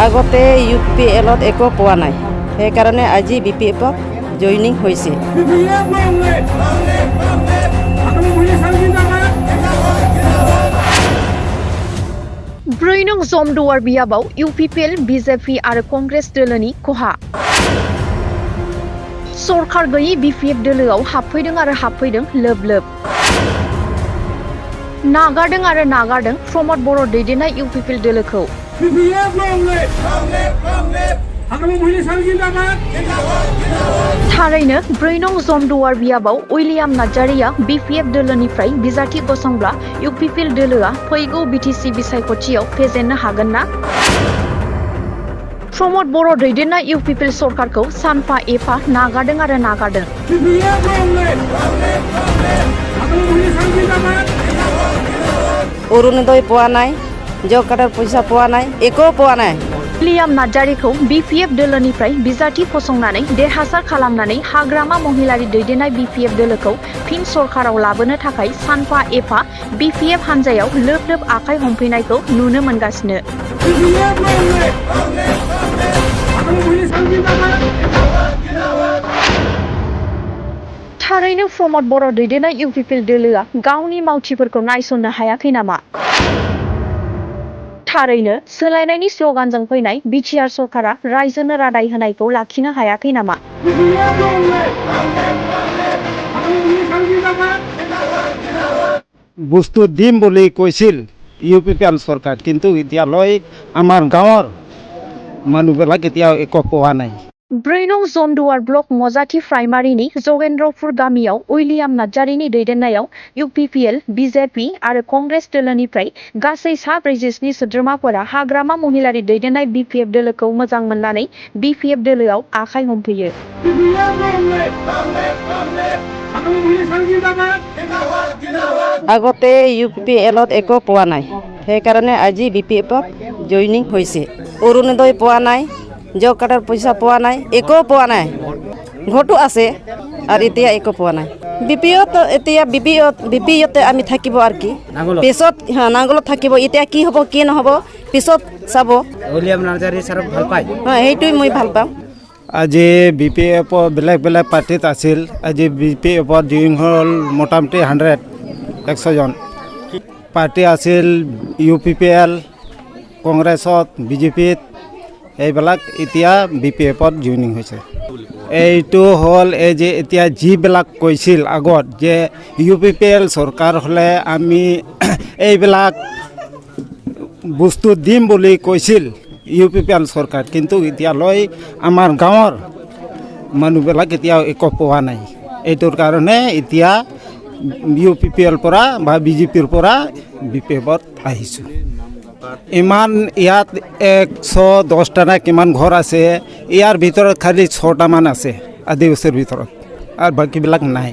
আগতে UPLত একো পোৱা নাই সেইকাৰণে আজি BPFত জইনিং হৈছে ब्रैनं जमदुवार बियाबाव UPPL BJP आरो कंग्रेस दोलोनि खहा सरकार गैयै BPF दोलोआव हाबफैदों आरो हाबफैदों लोब लोब नागारदों प्रमद बर' दैदेननाय UPPL दोलोखौ थारैनो ब्रैनं जमदुवार बियाबाव उइलियाम नार्जारिया BPF दोलोनिफ्राय बिजाथि गसंब्ला UPPL दोलोआ फैगौ BTC बिसायख'थियाव फेजेननो हागोन ना प्रमद बर' दैदेननाय UPPL सरकारखौ सानफा एफा नागारदों অৰুণোদয় পোৱা নাই জব কাৰ্ডৰ পইচা পোৱা নাই একো পোৱা নাই उइलियाम नार्जारिखौ BPF दोलोनिफ्राय बिजाथि फसंनानै देरहासार खालामनानै हाग्रामा महिलारि दैदेननाय BPF दोलोखौ फिन सरकाराव लाबोनो थाखाय सानफा एफा BPF हानजायाव लोब लोब आखाइ हमफैनायखौ नुनो मोनगासिनो थारैनो प्रमद बर' दैदेननाय UPPL दोलोआ गावनि मावथिफोरखौ नायसननो हायाखै नामा थारैनो सोलायनायनि स्ल'गानजों फैनाय बिटिआर सरकारा रायजोनो रादाय होनायखौ लाखिनो हायाखै नामा বস্তু দিম বুলি কৈছিল UPPL চৰকাৰ কিন্তু এতিয়ালৈ আমাৰ গাঁৱৰ মানুহবিলাক এতিয়াও একো পোৱা নাই ब्रैनं जमदुवार ब्लक मजाथि प्राइमारिनि जगेन्द्रपुर गामियाव उइलियाम नार्जारिनि दैदेननायाव UPPL BJP आरो कंग्रेस दोलोनिफ्राय गासै सा 47 सोद्रोमाफोरा हाग्रामा महिलारि दैदेननाय BPF दोलोखौ मोजां मोननानै BPF दोलोआव आखाइ हमफैयो আগতে UPLত একো পোৱা নাই সেইকাৰণে আজি BPFত জইনিং হৈছে অৰুণোদয় পোৱা নাই জব কাৰ্ডৰ পইচা পোৱা নাই একো পোৱা নাই ঘৰটো আছে আৰু এতিয়া একো পোৱা নাই BPFতে আমি থাকিব আৰু কি পিছত নাংগলত থাকিব এতিয়া কি হ'ব কি নহ'ব পিছত চাব উইলিয়াম নাৰ্জাৰী ছাৰক ভাল পায় সেইটোৱে মই ভাল পাওঁ আজি BPF বেলেগ বেলেগ পাৰ্টিত আছিল আজি BPFত জইনিং হ'ল মোটামুটি 100 জন পাৰ্টি আছিল UPPL কংগ্ৰেছত BJPত এইবিলাক এতিয়া BPFত জইনিং হৈছে এইটো হ'ল এই যে এতিয়া যিবিলাক কৈছিল আগত যে UPPL চৰকাৰ হ'লে আমি এইবিলাক বস্তু দিম বুলি কৈছিল UPPL চৰকাৰ কিন্তু এতিয়ালৈ আমাৰ গাঁৱৰ মানুহবিলাক এতিয়াও একো পোৱা নাই এইটোৰ কাৰণে এতিয়া UPPL পৰা বা BJPৰ পৰা BPFত আহিছোঁ ইমান ইয়াত 110টা না কিমান ঘৰ আছে ইয়াৰ ভিতৰত খালি 6টামান আছে আদিবাসীৰ ভিতৰত আৰু বাকীবিলাক নাই